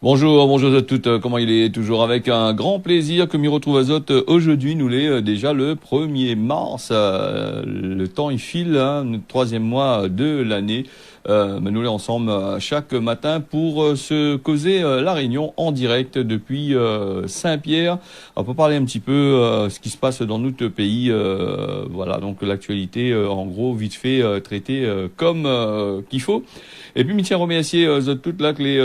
Bonjour, bonjour à toutes. Comment il est? Toujours avec un grand plaisir que m'y retrouve Azote. Aujourd'hui, nous l'est déjà le 1er mars. Le temps il file, hein, le troisième mois de l'année. Mais nous l'est ensemble chaque matin pour se causer la réunion en direct depuis Saint-Pierre. On peut parler un petit peu ce qui se passe dans notre pays. Voilà, donc l'actualité, en gros, vite fait traitée comme qu'il faut. Et puis, Michel remercier toute là que les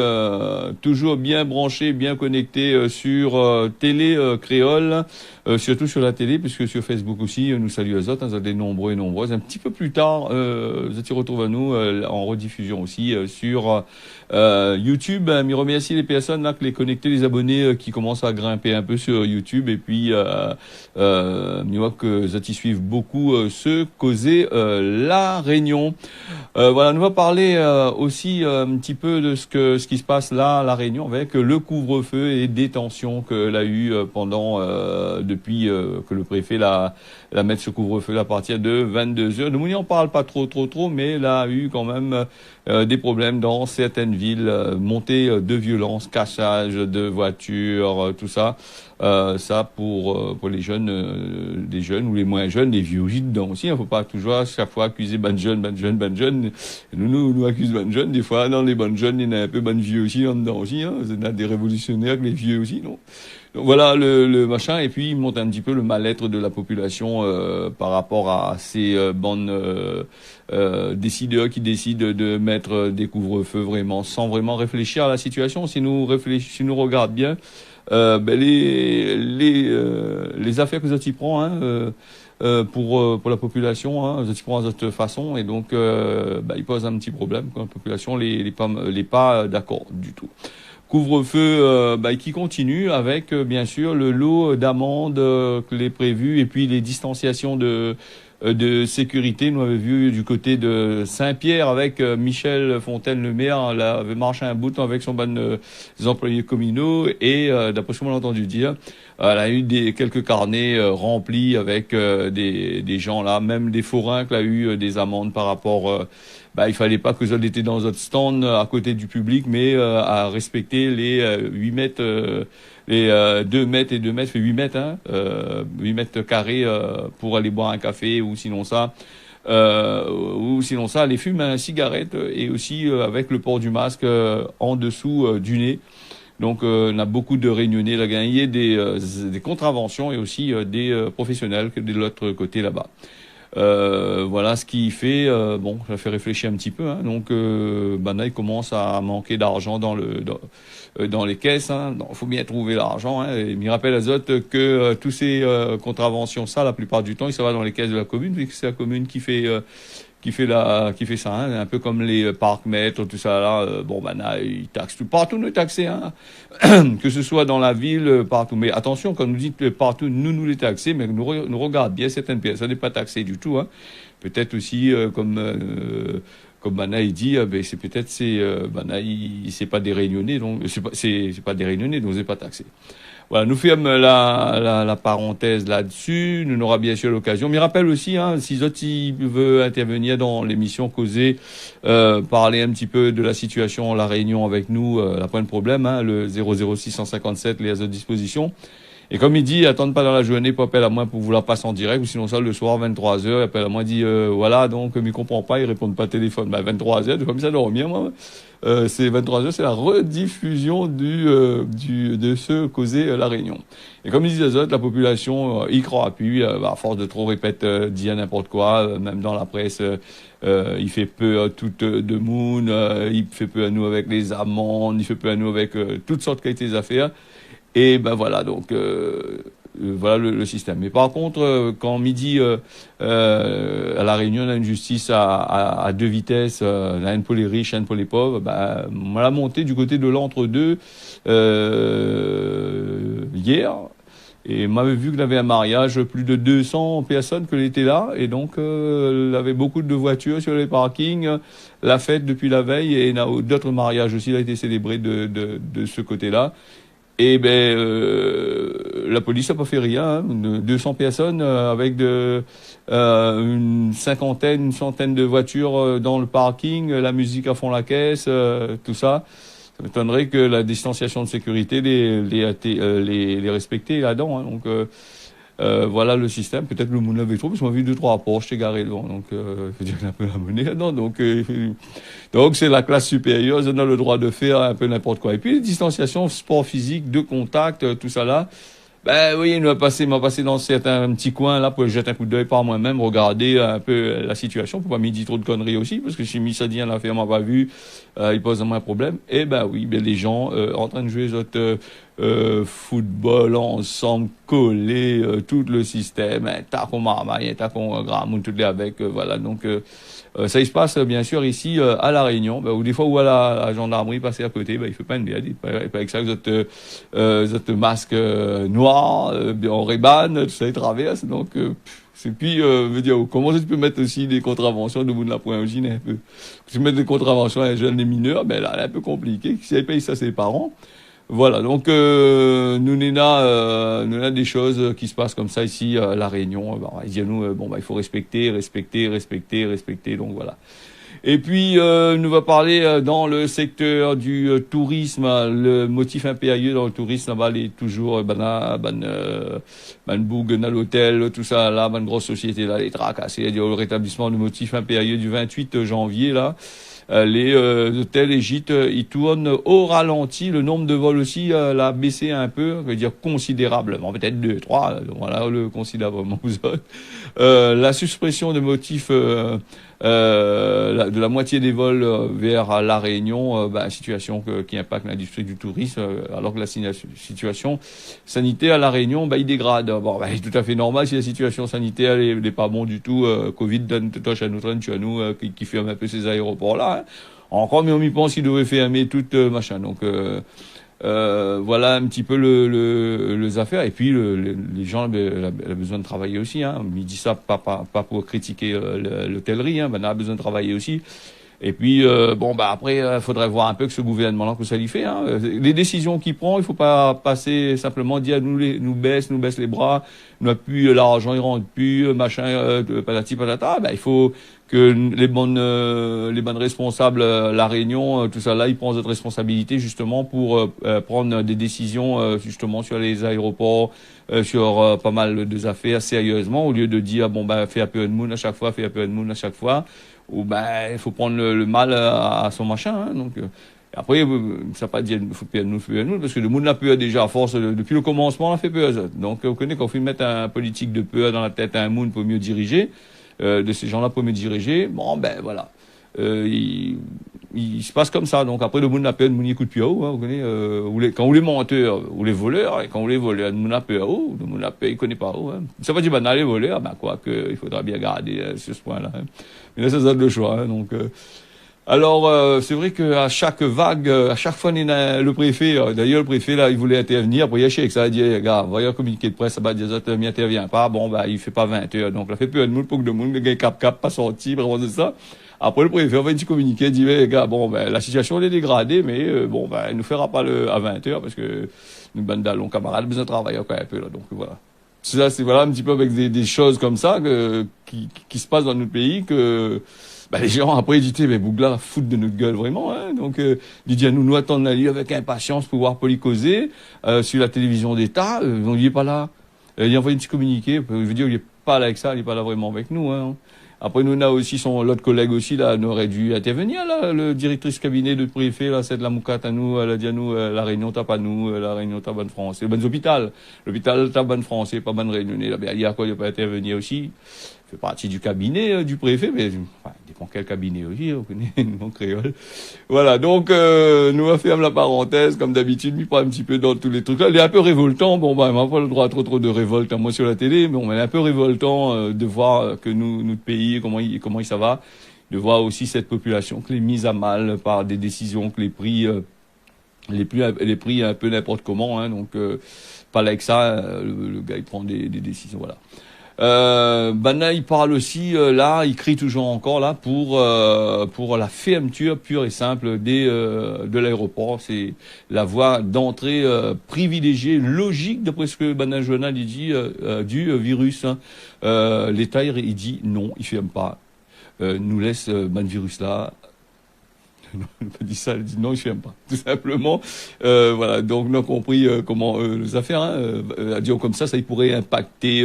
toujours bien branchés, bien connectés sur télé créole, surtout sur la télé, puisque sur Facebook aussi, nous saluons les autres, hein, vous êtes des nombreux et nombreuses. Un petit peu plus tard, vous êtes retrouvés à nous en rediffusion aussi sur YouTube. Mais remercier les personnes là que les connectés, les abonnés qui commencent à grimper un peu sur YouTube, et puis nous voit que vous êtes y suivent beaucoup ce causer la Réunion. Voilà, nous va parler aussi un petit peu de ce qui se passe là à La Réunion avec le couvre-feu et détention que l'a eu pendant depuis que le préfet l'a mettre ce couvre-feu à partir de 22 heures. Nous n'en parle pas trop, mais il a eu quand même des problèmes dans certaines villes, montée de violence, cassage de voitures, tout ça. Ça pour les jeunes, des jeunes ou les moins jeunes, les vieux aussi dedans aussi. Faut pas toujours à chaque fois accuser ban jeune. Nous accusons ban jeunes. Des fois, dans les bonnes jeunes, il y en a un peu ban vieux aussi dedans aussi. Hein. Il y en a des révolutionnaires, les vieux aussi, non? Donc voilà le machin. Et puis il montre un petit peu le mal-être de la population par rapport à ces bandes décideurs qui décident de mettre des couvre-feux vraiment sans vraiment réfléchir à la situation. Si nous regarde bien. Les affaires que ça t'y prend pour la population, hein, ça t'y prend de cette façon, et donc il pose un petit problème quand la population les pas d'accord du tout. Couvre-feu qui continue avec bien sûr le lot d'amendes que les prévues, et puis les distanciations de sécurité. Nous avons vu du côté de Saint-Pierre avec Michel Fontaine, le maire, là, avait marché un bout avec son ban des employés communaux, et d'après ce qu'on a entendu dire, elle a eu quelques carnets remplis avec des gens là, même des forains qui a eu des amendes par rapport. Il fallait pas que ça étaient dans notre stand à côté du public, mais à respecter les 8 mètres. Les 2 mètres et 2 mètres fait 8 mètres, hein, 8 mètres carrés pour aller boire un café, ou sinon ça, aller fumer une cigarette, et aussi avec le port du masque en dessous du nez. Donc on a beaucoup de réunionnais là, gagné des contraventions, et aussi des professionnels de l'autre côté là-bas. Voilà ce qui fait ça fait réfléchir un petit peu, hein. Donc là il commence à manquer d'argent dans les caisses, hein. Donc faut bien trouver l'argent, hein. Et il me rappelle Azote que tous ces contraventions, ça la plupart du temps, ça va dans les caisses de la commune, vu que c'est la commune qui fait ça, hein, un peu comme les parcs-mètres, tout ça là. Là, ils taxent tout. Partout, nous taxés, hein. Que ce soit dans la ville, partout. Mais attention, quand nous dites partout, nous les taxés, mais nous regarde bien certaines personnes, ça n'est pas taxé du tout, hein. Peut-être aussi, comme Bana il dit, c'est peut-être c'est pas des réunionnais, donc c'est pas des réunionnais, donc c'est pas taxé. Voilà, nous fermons la parenthèse là-dessus. Nous aura bien sûr l'occasion. Mais rappelle aussi, hein, si Zotti veut intervenir dans l'émission, causer, parler un petit peu de la situation à La Réunion avec nous, la point de problème, hein, le 00657, les à votre disposition. Et comme il dit, attendez pas dans la journée pour appeler à moi pour vous la passer en direct, ou sinon ça le soir, 23h, il appelle à moi, dit, voilà, donc, il comprend pas, il répond pas au téléphone. 23h, comme ça dormir, moi. C'est 23h, c'est la rediffusion de ce causer La Réunion. Et comme il disait les autres, la population y croit. Puis, à force de trop répéter, dire n'importe quoi, même dans la presse, il fait peu à tout de monde, il fait peu à nous avec les amendes, il fait peu à nous avec toutes sortes de qualités d'affaires. Et voilà, donc voilà le système. Mais par contre, quand midi à La Réunion, on a une justice à deux vitesses, là, une pour les riches, une pour les pauvres. On l'a montée du côté de l'entre-deux hier. Et m'avait vu qu'il avait un mariage, plus de 200 personnes que l'étaient là, et donc il avait beaucoup de voitures sur les parkings, la fête depuis la veille, et d'autres mariages aussi, il a été célébré de ce côté-là. Et la police n'a pas fait rien, hein. 200 personnes avec une centaine de voitures dans le parking, la musique à fond la caisse, tout ça. Ça m'étonnerait que la distanciation de sécurité les respecter là-dedans. Hein. Donc voilà le système. Peut-être le monde l'avait trop, parce qu'on a vu 2-3 Porsche garés devant. Donc il faut dire qu'il y a un peu la monnaie là-dedans. Donc c'est la classe supérieure, ils ont le droit de faire un peu n'importe quoi. Et puis les distanciations, sport physique, de contact, tout ça là. Ben oui, il m'a passé dans certains petits coins là pour jeter un coup d'œil par moi-même, regarder un peu la situation, pour pas m'y dire trop de conneries aussi, parce que si ça dit l'affaire m'a pas vu, il pose un problème. Et ben oui, ben les gens en train de jouer football ensemble, collés, tout le système, t'as qu'on marmaille, t'as qu'on gramoune tout les avec, voilà. Donc ça il se passe bien sûr ici à La Réunion, ben, ou des fois où à la gendarmerie passer à côté, ben il fait pas une bière, pas avec ça que votre masque noir, en Ray-Ban, tout ça, il traverse. Donc, c'est puis, veut dire, comment tu peux mettre aussi des contraventions de bout de la pointe aussi, un peu. Tu mets des contraventions à un jeune, des mineurs, ben là, c'est un peu compliqué. Si elle paye ça ses parents. Voilà. Donc, nous a des choses qui se passent comme ça ici, à La Réunion. Ben, ils disent à nous, bon, bah, il faut respecter. Donc, voilà. Et puis, nous va parler dans le secteur du tourisme, le motif impérieux dans le tourisme, là-bas, il est toujours, boug, dans l'hôtel, tout ça, là, grosse société, là, les tracassés, il y a le rétablissement du motif impérieux du 28 janvier, là. Les hôtels et gîtes, ils tournent au ralenti. Le nombre de vols aussi l'a baissé un peu, je veux dire considérablement, peut-être 2, 3. Voilà le considérablement. La suppression de motifs de la moitié des vols vers La Réunion, situation qui impacte l'industrie du tourisme, alors que la situation sanitaire à La Réunion, il dégrade. Bon, c'est tout à fait normal si la situation sanitaire n'est pas bon du tout. Covid donne touche à nous, qui ferme un peu ces aéroports-là. Hein. Encore, mais on y pense qu'il devrait fermer tout machin. Donc voilà un petit peu les affaires. Et puis les gens ont besoin de travailler aussi. Hein. Il dit ça pas pour critiquer l'hôtellerie. Hein. On a besoin de travailler aussi. Et puis après, faudrait voir un peu que ce gouvernement-là que ça lui fait. Hein. Les décisions qu'il prend, il faut pas passer simplement dire nous baisse les bras, nous a plus l'argent, il rentre plus, machin, patati patata. Il faut que les bonnes responsables, La Réunion, tout ça là, ils prennent cette responsabilité justement pour prendre des décisions justement sur les aéroports, sur pas mal de affaires sérieusement, au lieu de dire fais un peu de moon à chaque fois, ou il faut prendre le mal à son machin. Hein, donc après, ça pas dire faut payer nous, parce que le monde l'a peur déjà à force depuis le commencement, on a fait peur. Donc vous connaissez quand faut mettre un politique de peur dans la tête à un monde pour mieux diriger. De ces gens-là pour me diriger, voilà. Il se passe comme ça. Donc après, le monde n'a peur de mon coup de pied haut, hein, vous connaissez, quand vous les menteurs, ou les voleurs, et quand vous les voleurs, le monde n'a peur haut, le monde n'a peur, il connaît pas haut, hein. Ça va dire, les voleurs, quoi que, il faudra bien garder, sur ce point-là, hein. Mais là, ça le choix, hein, donc, alors, c'est vrai qu'à chaque vague, à chaque fois, le préfet, d'ailleurs, le préfet, là, il voulait intervenir, après, il a chier, ça a dit, gars, voyez un communiqué de presse, ça va dire, il n'intervient pas, il fait pas 20 heures, donc, là, fait peu de monde pour que le monde, le gars, cap, pas sorti, vraiment de ça. Après, le préfet, on va un petit communiqué, il dit, gars, la situation, elle est dégradée, mais, il nous fera pas à 20 heures, parce que, nous, bandalons, camarades, besoin de travailler encore un peu, là, donc, voilà. Ça, c'est, voilà, un petit peu avec des choses comme ça, qui se passent dans notre pays, que, les gens après ils disent mais Bougla foutre de notre gueule vraiment, hein. Donc il dit nous attendons la lieu avec impatience pour pouvoir polycoser sur la télévision d'État, on n'y est pas là. Il a envoyé un petit communiqué, je veux dire il est pas là avec ça, il est pas là vraiment avec nous, hein. Après nous on a aussi l'autre collègue aussi là, nous aurait dû intervenir là, le directrice cabinet de préfet là, c'est de la moucate à nous, elle a dit à nous La Réunion t'as pas nous, La Réunion t'as bonne France, le bon hôpital, l'hôpital t'as bonne France, pas bonne Réunionnais là, il y a quoi il pas intervenir aussi. Fait partie du cabinet du préfet, mais dépend quel cabinet aussi, on connaît mon créole. Voilà, donc nous on ferme la parenthèse, comme d'habitude, il prend un petit peu dans tous les trucs. Là, il est un peu révoltant, il m'a pas le droit à trop de révolte à moi sur la télé, mais il est un peu révoltant de voir que notre pays, comment ça va, de voir aussi cette population qui est mise à mal par des décisions que les prix un peu n'importe comment, hein, donc pas là avec ça, le gars il prend des décisions, voilà. Là, il parle aussi là, il crie toujours encore là pour la fermeture pure et simple de l'aéroport. C'est la voie d'entrée privilégiée, logique d'après ce que Bana Journal il dit du virus. Hein. L'État il dit non, il ferme pas, nous laisse virus là. Elle m'a dit ça, elle dit non, je n'aime pas. Tout simplement, voilà. Donc, on a compris comment les affaires. Hein, disons comme ça il pourrait impacter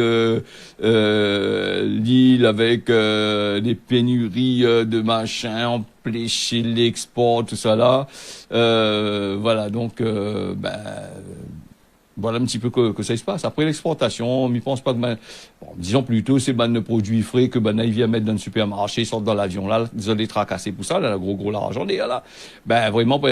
l'île avec des pénuries de machins, empêcher l'export, tout ça là. Voilà. Donc, voilà un petit peu que ça se passe. Après l'exportation, on n'y pense pas que disons plutôt c'est de produits frais que ils viennent mettre dans le supermarché, ils sortent dans l'avion là, ils ont des tracasser pour ça, là, gros l'argent là. Vraiment pour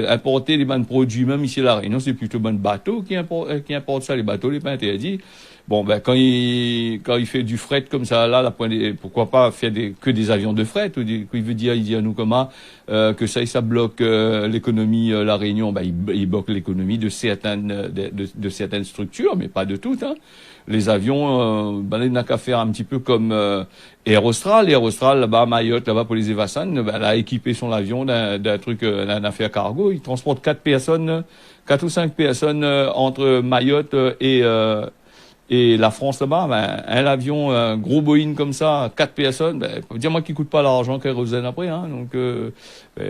importer les produits même ici à La Réunion, c'est plutôt bateau qui importe ça, les bateaux les pas interdits. Bon, quand il fait du fret comme ça, là, pourquoi pas faire que des avions de fret, il dit à nous comment, que ça bloque, l'économie, La Réunion, il bloque l'économie de certaines structures, mais pas de toutes, hein. Les avions, il n'a qu'à faire un petit peu comme, Air Austral. Air Austral, là-bas, à Mayotte, là-bas, pour les Evassan, elle a équipé son avion d'un truc, d'un affaire cargo. Il transporte 4 ou 5 personnes, entre Mayotte, et la France là-bas, un avion, un gros Boeing comme ça, 4 personnes, dis-moi qu'il coûte pas l'argent kérosène après, hein. Donc,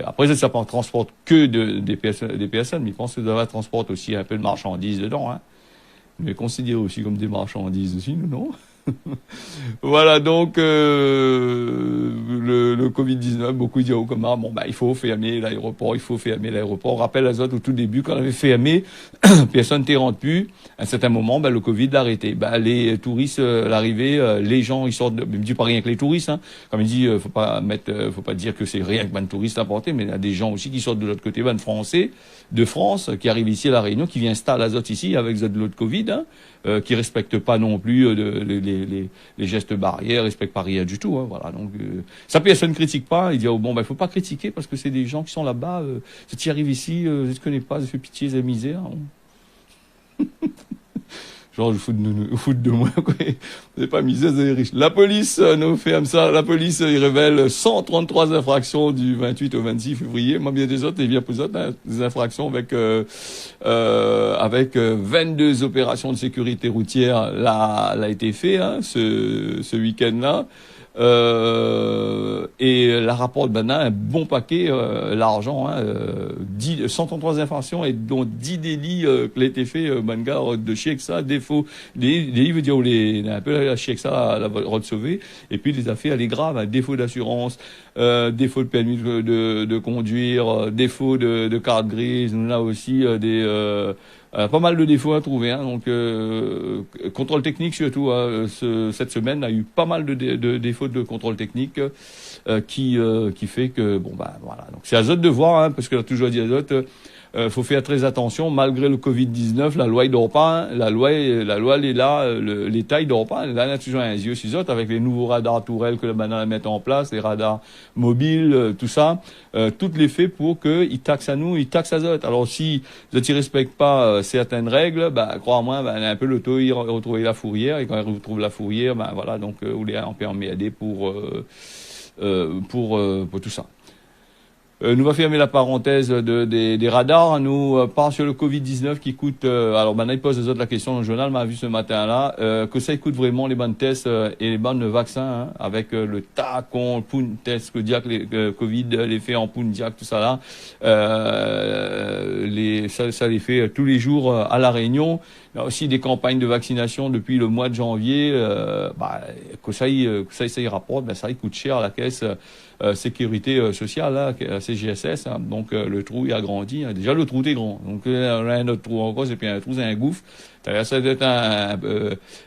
après, ça ne transporte que des personnes, mais je pense que ça transporte aussi un peu de marchandises dedans, hein. Mais considéré aussi comme des marchandises aussi, non? Voilà, donc le Covid-19, beaucoup disent comment il faut fermer l'aéroport, On rappelle à autres au tout début quand on avait fermé, personne ne rentre plus. À un certain moment, le Covid l'a arrêté. Les touristes, l'arrivée, les gens ils sortent. Je dis pas rien que les touristes, hein. Comme il dit, faut pas dire que c'est rien que de touristes apportés, mais il y a des gens aussi qui sortent de l'autre côté, Français de France, qui arrivent ici à La Réunion, qui viennent installer azote ici avec de l'autre Covid, hein. Qui respectent pas non plus les gestes barrières, respectent pas rien du tout, hein, voilà. Donc ça personne ne critique pas. Il dit il faut pas critiquer parce que c'est des gens qui sont là-bas. Si tu arrives ici, je te connais pas, ça fait pitié, c'est misère. Hein. Genre je foutre de moi, quoi. C'est pas misère, c'est riche. La police nous fait ça. La police il révèle 133 infractions du 28 au 26 février. Moi bien des autres, et bien plus autres, hein, des infractions avec 22 opérations de sécurité routière l'a été fait, hein, ce week-end-là. Et la rapporte un bon paquet, l'argent, hein, 133 infractions et dont 10 délits qui ont été faits, de chier ça, défaut, des veut dire où un peu la chier ça, la route sauvée, et puis les affaires, les graves, hein, défaut d'assurance, défaut de permis de conduire, défaut de carte grise, on a aussi pas mal de défauts à trouver, hein, donc contrôle technique surtout, cette semaine a eu pas mal de défauts de contrôle technique qui fait que voilà, donc c'est à Azote de voir, hein, parce que là toujours dit Azote, faut faire très attention malgré le Covid-19, la loi il dort pas, hein, la loi elle est là, l'État il dort pas, là il y a toujours un yeux sur Azote avec les nouveaux radars tourelles que le banane met en place, les radars mobiles, tout ça, toutes les faits pour que ils taxent à nous, ils taxent Azote. Alors si Azote ne respecte pas certaines règles, crois-moi, un peu l'auto il retrouve la fourrière, et quand il retrouve la fourrière, voilà, donc on peut emmerder pour tout ça. Nous va fermer la parenthèse des radars. Nous part sur le Covid-19 qui coûte. Alors maintenant il pose les autres la question dans le journal, m'a vu ce matin-là, que ça coûte vraiment les bonnes tests et les bonnes vaccins, hein, avec le tacon, poun test, que diac, les Covid, les faits en poun diac, tout ça là. Ça les fait tous les jours à La Réunion. Il y a aussi des campagnes de vaccination depuis le mois de janvier. Que ça y rapporte, ça y coûte cher à la caisse. Sécurité sociale, là, CGSS, hein. Donc le trou il a grandi, hein. Déjà le trou est grand, donc on a un autre trou encore, c'est puis un trou, c'est un gouffre, ça doit être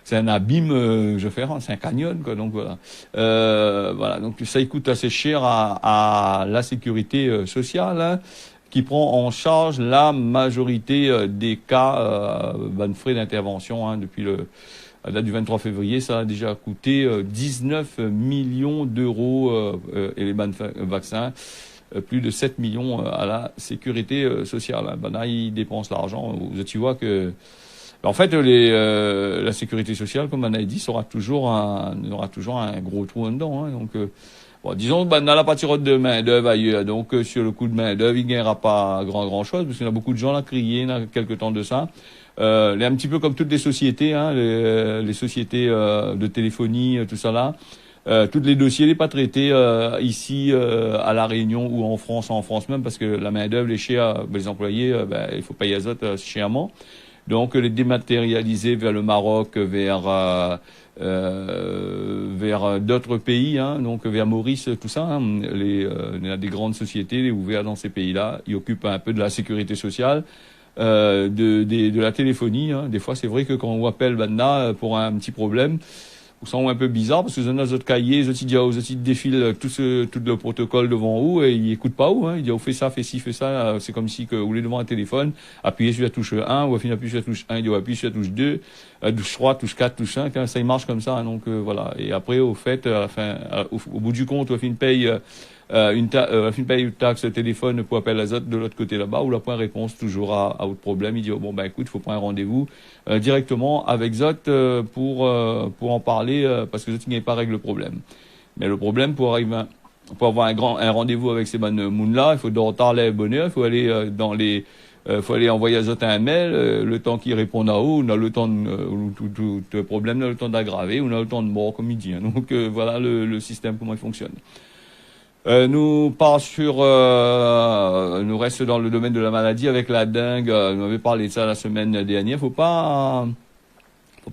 c'est un abîme, c'est un canyon, quoi. Donc voilà, voilà, donc ça il coûte assez cher à la sécurité sociale, hein, qui prend en charge la majorité des cas de frais d'intervention, hein, depuis à la date du 23 février, ça a déjà coûté 19 millions d'euros et les vaccins, plus de 7 millions à la sécurité sociale. Là, ils dépensent l'argent. Tu vois que, en fait, la sécurité sociale, comme on a dit, aura toujours un gros trou en dedans, hein. Donc, disons, dans la partie de main-d'œuvre ailleurs, donc sur le coup de main-d'œuvre, il ne gagnera pas grand-chose, parce qu'il y a beaucoup de gens là crié, il y a quelques temps de ça. Un petit peu comme toutes les sociétés, hein, les sociétés de téléphonie, tout ça là. tous les dossiers n'est pas traités ici à La Réunion ou en France même, parce que la main-d'œuvre, les chers, les employés, il faut payer Azote chèrement. Donc les dématérialiser vers le Maroc, vers d'autres pays, hein, donc vers Maurice, tout ça. Hein, il y a des grandes sociétés ouvertes dans ces pays-là. Ils occupent un peu de la sécurité sociale. De la téléphonie. Hein. Des fois, c'est vrai que quand on appelle Banna pour un petit problème, on sent un peu bizarre parce que les autres cahiers, les autres défilent tout le protocole devant vous et ils écoutent pas où. Hein. Ils disent, fais ça, fais ci, fais ça. C'est comme si que vous voulez devant un téléphone, appuyez sur la touche 1, ou appuyer sur la touche 1, il dit, appuyer sur la touche 2, touche 3, touche 4, touche 5. Hein. Ça, il marche comme ça. Hein. Donc, voilà. Et après, au fait, à la fin, au bout du compte, on fait une paye, une taxe téléphone pour appel Azote de l'autre côté là-bas, où la point réponse toujours à votre problème. Il dit, écoute, faut prendre un rendez-vous directement avec Zot pour en parler, parce que Zot n'y pas règle le problème. Mais le problème, pour avoir un rendez-vous avec ces bonnes mounes-là, il faut de les bonheur, il faut aller faut aller envoyer à Zot un mail, le temps qu'il répond à eux, on a le temps tout problème, on a le temps d'aggraver, on a le temps de mort, comme il dit. Hein. Donc, voilà le système, comment il fonctionne. Nous reste dans le domaine de la maladie avec la dengue. Nous avait parlé de ça la semaine dernière. Faut pas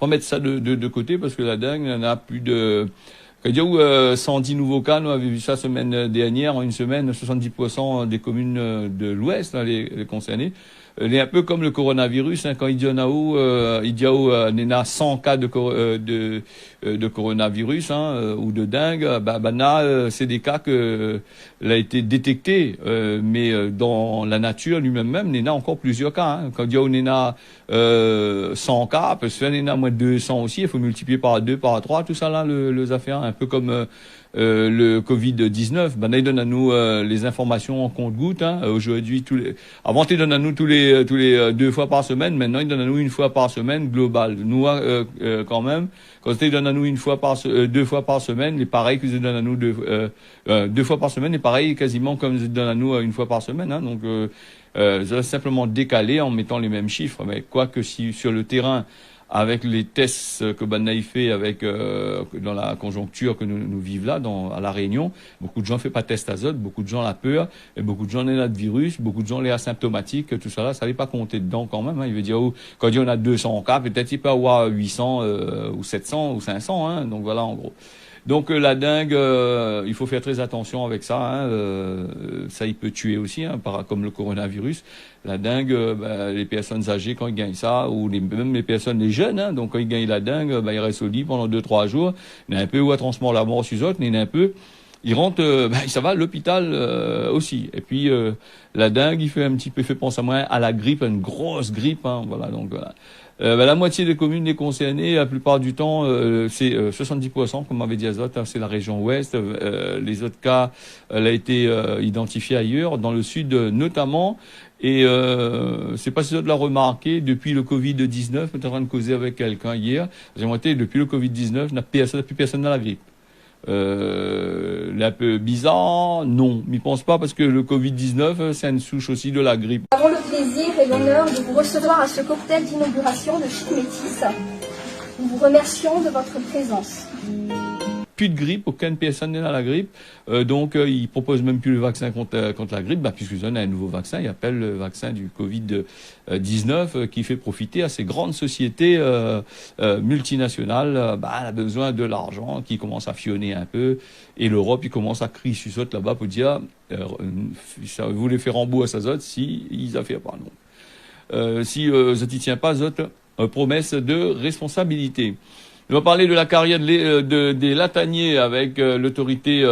mettre ça de côté parce que la dengue, il y en a plus de, 110 nouveaux cas. Nous avons vu ça la semaine dernière. En une semaine, 70% des communes de l'Ouest, hein, les concernées. Il est un peu comme le coronavirus, hein, quand il y en a il y a 100 cas de coronavirus, hein, ou de dengue, c'est des cas que il a été détecté, mais dans la nature lui-même, il y en a encore plusieurs cas. Hein. Quand il y a 100 cas, peut se faire il y en a moins de 200 aussi, il faut multiplier par 2, par 3, tout ça là, les affaires, un peu comme le Covid-19, il donne à nous les informations en compte-gouttes. Hein. Aujourd'hui, avant, il donne à nous tous les 2 fois par semaine. Maintenant, il donne à nous 1 fois par semaine global. Nous, quand même, quand il donne à nous 2 fois par semaine, les pareil qu'ils donnent à nous 2 fois par semaine, et pareil quasiment comme ils donnent à nous 1 fois par semaine. Hein. Donc, ça simplement décalé en mettant les mêmes chiffres. Mais quoique si sur le terrain, avec les tests que Bannaï fait dans la conjoncture que nous vivons là, à La Réunion, beaucoup de gens ne font pas de test Azote, beaucoup de gens la peur, et beaucoup de gens ont de virus, beaucoup de gens les asymptomatiques, tout ça là, ça n'est pas compté dedans quand même. Hein. Il veut dire, quand on a 200 cas, peut-être il peut y avoir 800 ou 700 ou 500. Hein. Donc voilà, en gros. Donc la dengue, il faut faire très attention avec ça. Hein. Ça, il peut tuer aussi, hein, comme le coronavirus. La dengue, les personnes âgées, quand ils gagnent ça, ou même les personnes, les jeunes, hein, donc quand ils gagnent la dengue, ils restent au lit pendant 2-3 jours. Il y en a un peu où à transmettre la mort sur eux, il y en a un peu. Ils rentrent, ça va à l'hôpital aussi. Et puis la dengue, il fait un petit peu penser à moi à la grippe, à une grosse grippe. Hein, voilà, donc voilà. La moitié des communes les concernées, la plupart du temps, c'est 70%, comme m'avait dit Azote, hein, c'est la région ouest. Les autres cas, elle a été identifiée ailleurs, dans le sud notamment. Et c'est pas si vous l'a remarqué, depuis le Covid-19, on est en train de causer avec quelqu'un hier, j'ai monté, depuis le Covid-19, il n'y a plus personne dans la grippe. Un peu bizarre, non, m'y pense pas parce que le Covid-19, c'est une souche aussi de la grippe. Nous avons le plaisir et l'honneur de vous recevoir à ce cocktail d'inauguration de Chic Métis. Nous vous remercions de votre présence. Plus de grippe, aucune personne n'est dans la grippe, donc ils proposent même plus le vaccin contre la grippe, puisqu'ils ont un nouveau vaccin, ils appellent le vaccin du Covid-19 qui fait profiter à ces grandes sociétés multinationales. Elle a besoin de l'argent qui commence à fionner un peu, et l'Europe il commence à crier suçote là-bas pour dire ça vous les faire rembourser à Azote si ils affairent pas non. Si Zot y tient pas, Zot promesse de responsabilité. On va parler de la carrière des lataniers avec l'autorité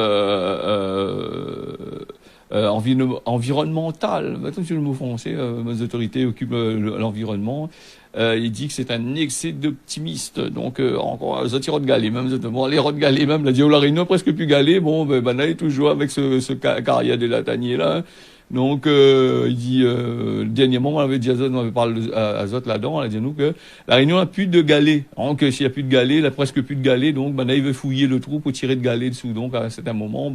environnementale. Attends, c'est le mot français. Les autorités occupent l'environnement. Il dit que c'est un excès d'optimiste. Donc encore, ça tire de galet même. Bon, les de galet même. La Diola Réunion presque plus galet. Bon, ben est toujours avec ce carrière des lataniers là. Donc, il dit, dernièrement, on avait dit on avait parlé à Azote là-dedans, on a dit nous que la Réunion a plus de galets. Donc, s'il y a plus de galets, il a presque plus de galets, donc, il veut fouiller le trou pour tirer de galets dessous. Donc, à un certain moment,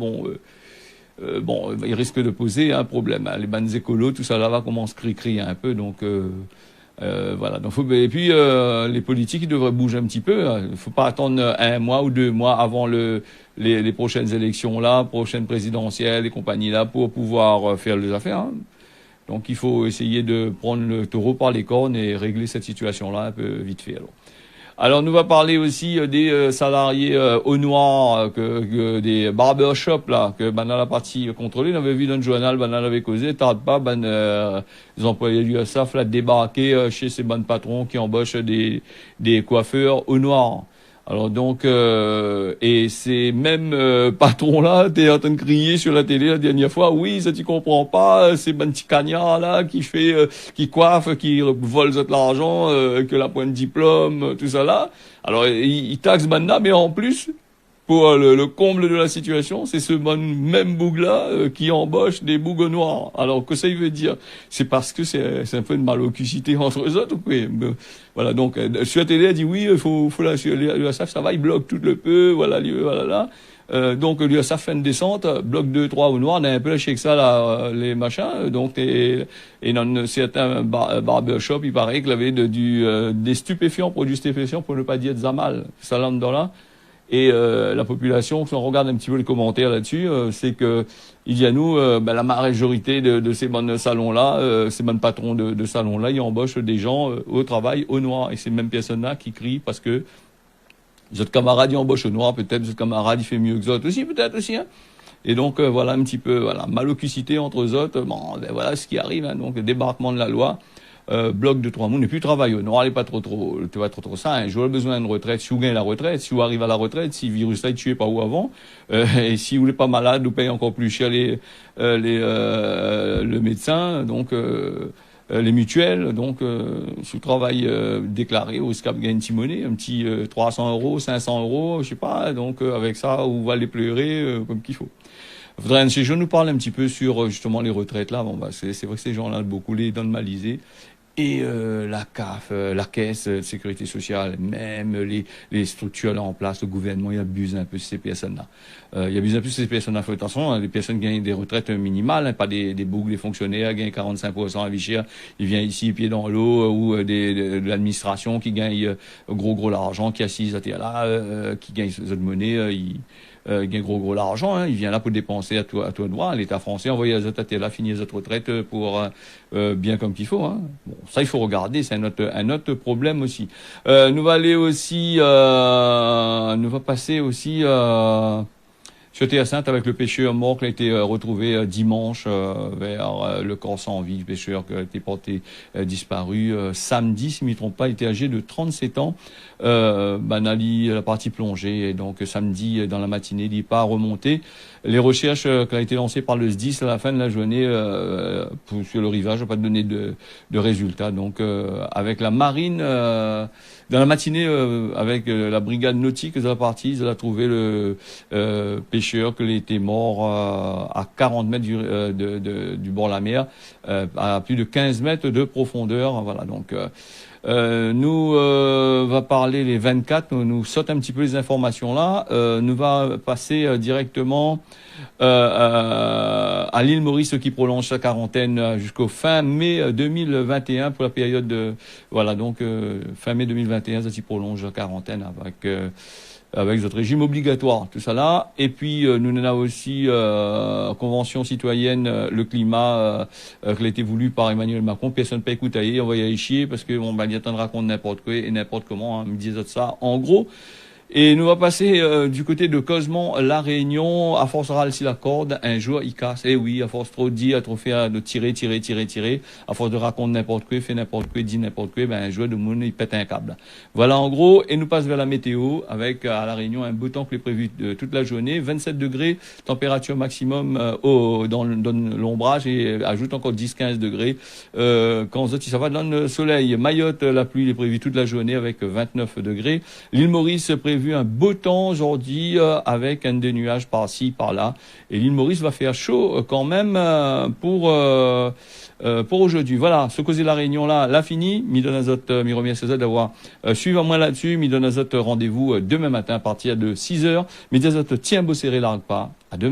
il risque de poser un problème. Hein. Les bandes écolos, tout ça là va commencer à crier un peu, donc, Voilà. Donc et puis les politiques ils devraient bouger un petit peu. Il faut pas attendre 1 mois ou 2 mois avant les prochaines élections là, prochaines présidentielles et compagnie là pour pouvoir faire les affaires. Hein. Donc il faut essayer de prendre le taureau par les cornes et régler cette situation là un peu vite fait. Alors nous va parler aussi des salariés au noir, des barbershops là, que dans la partie contrôlée, on avait vu dans le journal, on avait causé, tarde pas, les employés du USAF là débarquer chez ces bonnes patrons qui embauchent des coiffeurs au noir. Alors donc, et ces mêmes patrons-là, t'es en train de crier sur la télé la dernière fois, oui, ça tu comprends pas, ces bons petits cagnards là qui coiffent, qui volent de l'argent, que la pointe de diplôme, tout ça là. Alors ils taxent maintenant, mais en plus, pour le comble de la situation, c'est ce même boug-là qui embauche des bougs noirs. Alors que ça il veut dire, c'est parce que c'est un peu de malocusité entre eux autres ou quoi. Voilà, donc sur la télé elle dit oui, il faut l'USAF ça va, il bloque tout le peu, voilà là. Donc l'USAF fait une descente, bloque 2-3 au noir, on a un peu lâché que ça là, les machins. Donc et dans certains barbershop, il paraît qu'il avait des stupéfiants, produits stupéfiants pour ne pas dire de zamal, ça là dedans là. Et la population, si on regarde un petit peu les commentaires là-dessus, c'est que il y a nous, la majorité de ces bonnes salons-là, ces bonnes patrons de salons-là, ils embauchent des gens au travail au noir. Et ces mêmes personnes-là qui crient parce que les autres camarades ils embauchent au noir, peut-être les autres camarades ils font mieux que les autres aussi, peut-être aussi. Hein. Et donc voilà un petit peu malocusité entre eux autres. Bon, voilà ce qui arrive. Hein, donc débarquement de la loi. Bloc de 3 mois, n'est plus travailler. Non, allez pas trop ça. Hein. J'aurais besoin d'une retraite. Si vous gagnez la retraite, si vous arrivez à la retraite, si le virus là, il tué pas où avant, et si vous n'êtes pas malade, vous payez encore plus cher le médecin, donc, les mutuelles, donc, si vous travaillez, déclaré au SCAP gagne une petite monnaie, un petit, 300 €, 500 €, je sais pas, donc, avec ça, vous allez pleurer, comme qu'il faut. Faudrait chez nous parle un petit peu sur justement les retraites là. Bon c'est vrai que ces gens-là beaucoup les donnent malisés et la CAF, la caisse de sécurité sociale, même les structures là en place, le gouvernement il abuse un peu de ces personnes-là. Il abuse un peu de ces personnes-là. Faut attention, les personnes gagnent des retraites minimales, hein, pas des boucles, des fonctionnaires gagnent 45% à vie chère. Il vient ici pied dans l'eau ou de l'administration qui gagne gros l'argent, qui assise à terre là, qui gagne cette monnaie. Il gagne gros l'argent, hein, il vient là pour dépenser à toi droit. L'État français envoie les autres là, finir les autres retraites pour bien comme qu'il faut. Hein. Bon, ça il faut regarder, c'est un autre problème aussi. Nous va aller aussi, nous va passer aussi sur Terre-Sainte avec le pêcheur mort qui a été retrouvé dimanche vers le corps sans vie, le pêcheur qui a été porté disparu samedi, si je ne me trompe pas, il était âgé de 37 ans. Banali, la partie plongée, et donc samedi dans la matinée, il n'est pas remonté. Les recherches qui ont été lancées par le SDIS à la fin de la journée sur le rivage n'ont pas donné de résultats. Donc avec la marine, dans la matinée, avec la brigade nautique de la partie, ils ont trouvé le pêcheur qui était mort à 40 mètres du bord de la mer, à plus de 15 mètres de profondeur. Voilà, donc nous va parler les 24, nous saute un petit peu les informations là, nous va passer directement à l'île Maurice qui prolonge sa quarantaine jusqu'au fin mai 2021 pour la période de voilà donc fin mai 2021 ça s'y prolonge la quarantaine avec notre régime obligatoire, tout ça là. Et puis, nous en avons aussi convention citoyenne, le climat, qui a été voulu par Emmanuel Macron. Personne ne peut écouter, on va y aller chier, parce que on va y attendre raconte n'importe quoi et n'importe comment, hein, me disait ça. En gros, et nous va passer du côté de Cosemont, La Réunion, à force râle si la corde, un jour il casse. Eh oui, à force trop dire, à trop faire de tirer, à force de raconter n'importe quoi, fait n'importe quoi, dit n'importe quoi, un jour de monde il pète un câble. Voilà en gros, et nous passe vers la météo avec à La Réunion un beau temps qui est prévu toute la journée, 27 degrés, température maximum dans l'ombrage et ajoute encore 10-15 degrés. Quand ça va dans le soleil, Mayotte, la pluie est prévue toute la journée avec 29 degrés. L'île Maurice prévu un beau temps aujourd'hui avec un des nuages par-ci, par-là. Et l'île Maurice va faire chaud quand même pour aujourd'hui. Voilà, ce causé La Réunion là, l'a fini. Mi donne azote, mi remercie d'avoir suivi moi là-dessus. Mi donne azote rendez-vous demain matin à partir de 6h. Mi azote tiens beau serré largue pas. À demain.